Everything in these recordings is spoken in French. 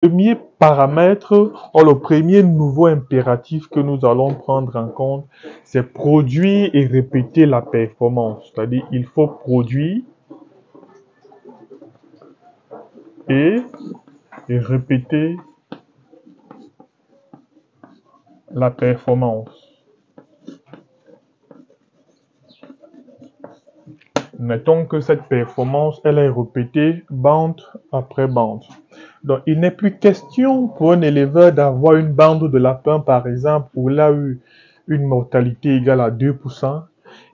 premier paramètre ou le premier nouveau impératif que nous allons prendre en compte, c'est produire et répéter la performance. C'est-à-dire, il faut produire et répéter la performance. Mettons que cette performance, elle est répétée bande après bande. Donc, il n'est plus question pour un éleveur d'avoir une bande de lapin, par exemple, où il a eu une mortalité égale à 2%,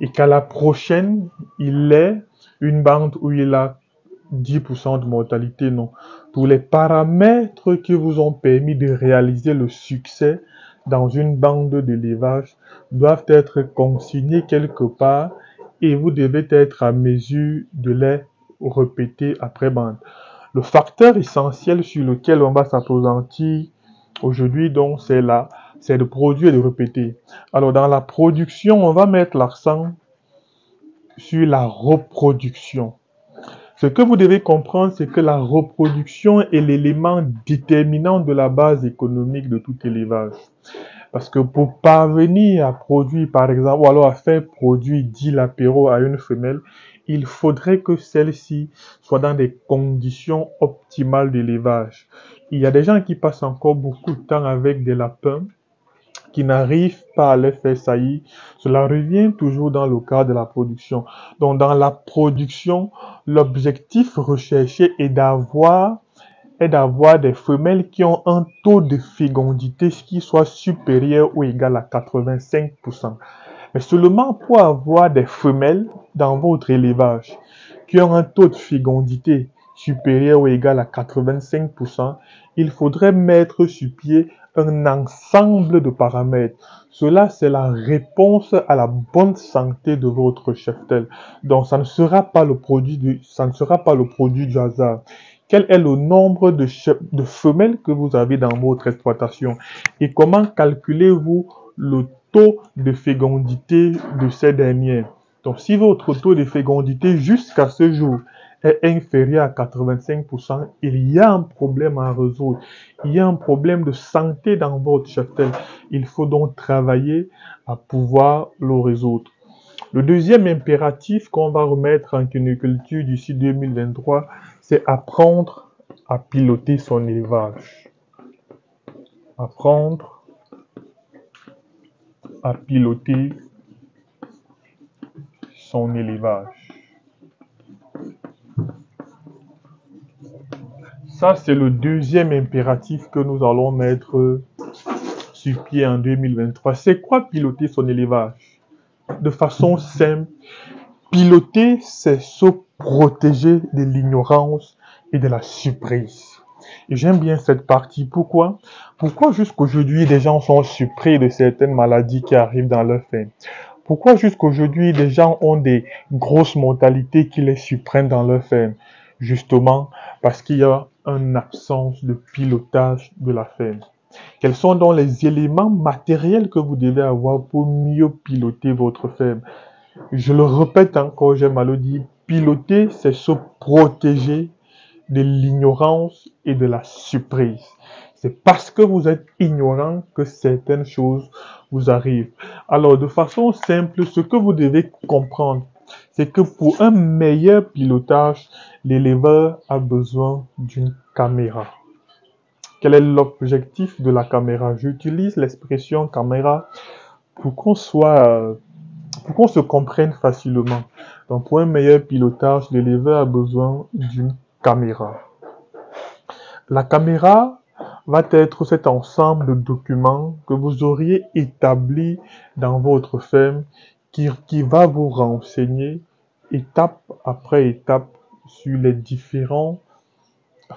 et qu'à la prochaine, il ait une bande où il a 10% de mortalité. Non. Tous les paramètres qui vous ont permis de réaliser le succès dans une bande d'élevage doivent être consignés quelque part et vous devez être à mesure de les répéter après bande. Le facteur essentiel sur lequel on va s'appesantir aujourd'hui, donc, c'est de produire et de répéter. Alors, dans la production, on va mettre l'accent sur la reproduction. Ce que vous devez comprendre, c'est que la reproduction est l'élément déterminant de la base économique de tout élevage. Parce que pour parvenir à produire, par exemple, ou alors à faire produire 10 lapéraux à une femelle, il faudrait que celle-ci soit dans des conditions optimales d'élevage. Il y a des gens qui passent encore beaucoup de temps avec des lapins qui n'arrivent pas à les faire saillir. Cela revient toujours dans le cadre de la production. Donc, dans la production, l'objectif recherché est d'avoir des femelles qui ont un taux de fécondité qui soit supérieur ou égal à 85%. Mais seulement pour avoir des femelles dans votre élevage qui ont un taux de fécondité supérieur ou égal à 85%, il faudrait mettre sur pied un ensemble de paramètres. Cela, c'est la réponse à la bonne santé de votre cheptel. Donc, ça ne sera pas le produit du hasard. Quel est le nombre de femelles que vous avez dans votre exploitation et comment calculez-vous le taux de fécondité de ces dernières? Donc, si votre taux de fécondité jusqu'à ce jour est inférieur à 85%, il y a un problème à résoudre. Il y a un problème de santé dans votre cheptel. Il faut donc travailler à pouvoir le résoudre. Le deuxième impératif qu'on va remettre en cuniculture d'ici 2023, c'est apprendre à piloter son élevage. Apprendre à piloter son élevage. Ça, c'est le deuxième impératif que nous allons mettre sur pied en 2023. C'est quoi piloter son élevage? De façon simple, piloter, c'est se protéger de l'ignorance et de la surprise. Et j'aime bien cette partie. Pourquoi? Pourquoi jusqu'aujourd'hui, des gens sont surpris de certaines maladies qui arrivent dans leur ferme? Pourquoi jusqu'aujourd'hui, des gens ont des grosses mortalités qui les surprennent dans leur ferme? Justement, parce qu'il y a une absence de pilotage de la ferme. Quels sont donc les éléments matériels que vous devez avoir pour mieux piloter votre ferme? Je le répète encore, j'aime à le dire, piloter, c'est se protéger de l'ignorance et de la surprise. C'est parce que vous êtes ignorant que certaines choses vous arrivent. Alors, de façon simple, ce que vous devez comprendre, c'est que pour un meilleur pilotage, l'éleveur a besoin d'une caméra. Quel est l'objectif de la caméra? J'utilise l'expression caméra pour qu'on se comprenne facilement. Donc, pour un meilleur pilotage, l'éleveur a besoin d'une caméra. La caméra va être cet ensemble de documents que vous auriez établis dans votre ferme qui va vous renseigner étape après étape sur les différents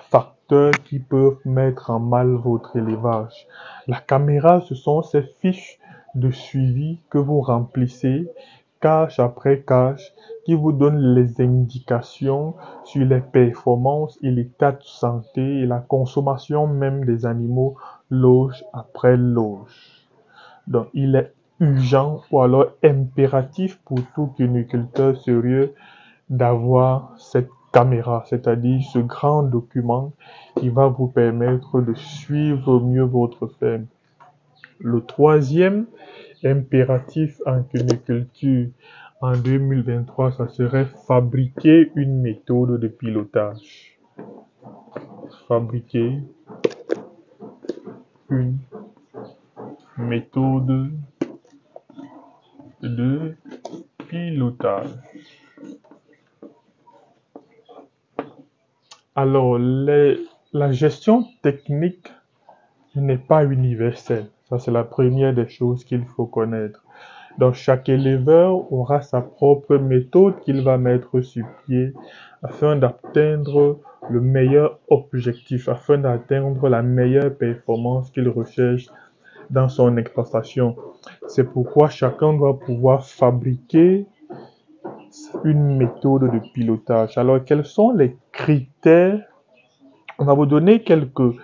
facteurs qui peuvent mettre en mal votre élevage. La caméra, ce sont ces fiches de suivi que vous remplissez cache après cache qui vous donnent les indications sur les performances et l'état de santé et la consommation même des animaux loge après loge. Donc, il est urgent ou alors impératif pour tout cuniculteur sérieux d'avoir cette caméra, c'est-à-dire ce grand document qui va vous permettre de suivre mieux votre ferme. Le troisième impératif en cuniculture en 2023, ça serait fabriquer une méthode de pilotage. Fabriquer une méthode de pilotage. Alors, la gestion technique n'est pas universelle. Ça, c'est la première des choses qu'il faut connaître. Donc, chaque éleveur aura sa propre méthode qu'il va mettre sur pied afin d'atteindre le meilleur objectif, afin d'atteindre la meilleure performance qu'il recherche dans son exploitation. C'est pourquoi chacun doit pouvoir fabriquer une méthode de pilotage. Alors, quels sont les critères? On va vous donner quelques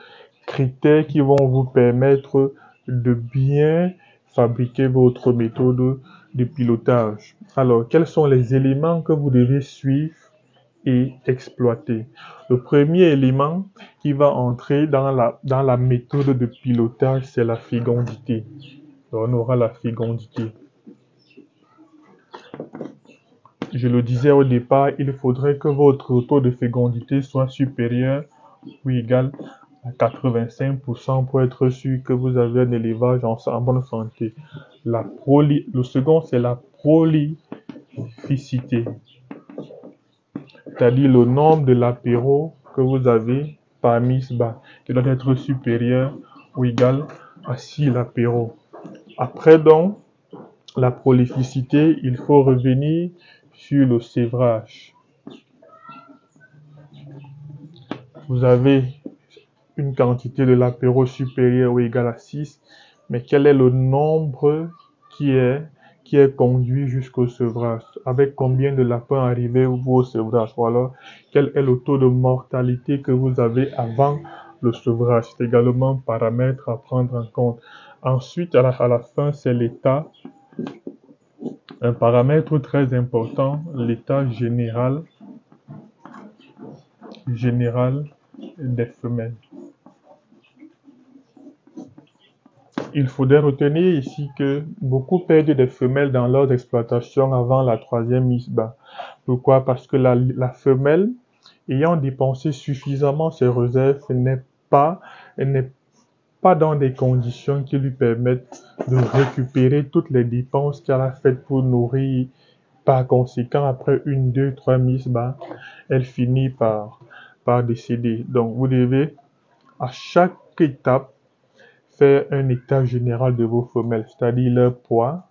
critères qui vont vous permettre de bien fabriquer votre méthode de pilotage. Alors, quels sont les éléments que vous devez suivre et exploiter? Le premier élément qui va entrer dans la méthode de pilotage, c'est la fécondité. Alors, on aura la fécondité. Je le disais au départ, il faudrait que votre taux de fécondité soit supérieur ou égal à 85% pour être sûr que vous avez un élevage en bonne santé. Le second, c'est la prolificité, c'est-à-dire le nombre de lapéraux que vous avez par misbah, qui doit être supérieur ou égal à 6 lapéraux. Après donc, la prolificité, il faut revenir sur le sévrage. Vous avez une quantité de lapéraux supérieure ou égale à 6, mais quel est le nombre qui est conduit jusqu'au sevrage? Avec combien de lapins arrivez-vous au sevrage? Ou alors, quel est le taux de mortalité que vous avez avant le sevrage? C'est également un paramètre à prendre en compte. Ensuite, à la fin, c'est l'état. Un paramètre très important, l'état général des femelles. Il faudrait retenir ici que beaucoup perdent des femelles dans leur exploitation avant la troisième misbah. Pourquoi? Parce que la femelle, ayant dépensé suffisamment ses réserves, n'est pas dans des conditions qui lui permettent de récupérer toutes les dépenses qu'elle a faites pour nourrir. Par conséquent, après 1, 2, 3 misbah, elle finit par décéder. Donc, vous devez, à chaque étape, faire un état général de vos femelles, c'est-à-dire leur poids,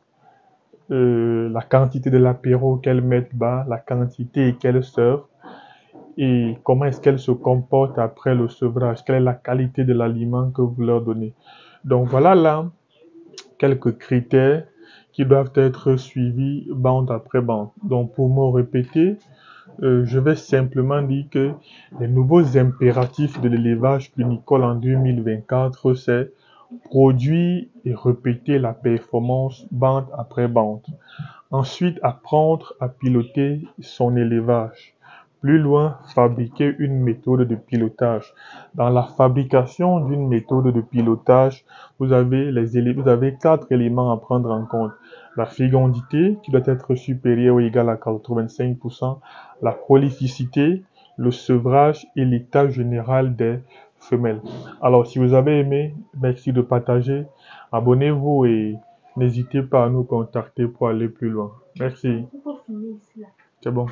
la quantité de l'apéro qu'elles mettent bas, la quantité qu'elles servent, et comment est-ce qu'elles se comportent après le sevrage, quelle est la qualité de l'aliment que vous leur donnez. Donc voilà là quelques critères qui doivent être suivis bande après bande. Donc pour me répéter, je vais simplement dire que les nouveaux impératifs de l'élevage cunicole en 2024, c'est produire et répéter la performance bande après bande. Ensuite, apprendre à piloter son élevage. Plus loin, fabriquer une méthode de pilotage. Dans la fabrication d'une méthode de pilotage, vous avez 4 éléments à prendre en compte. La fécondité, qui doit être supérieure ou égale à 85%, la prolificité, le sevrage et l'état général des femelles. Alors, si vous avez aimé, merci de partager. Abonnez-vous et n'hésitez pas à nous contacter pour aller plus loin. Merci. C'est bon.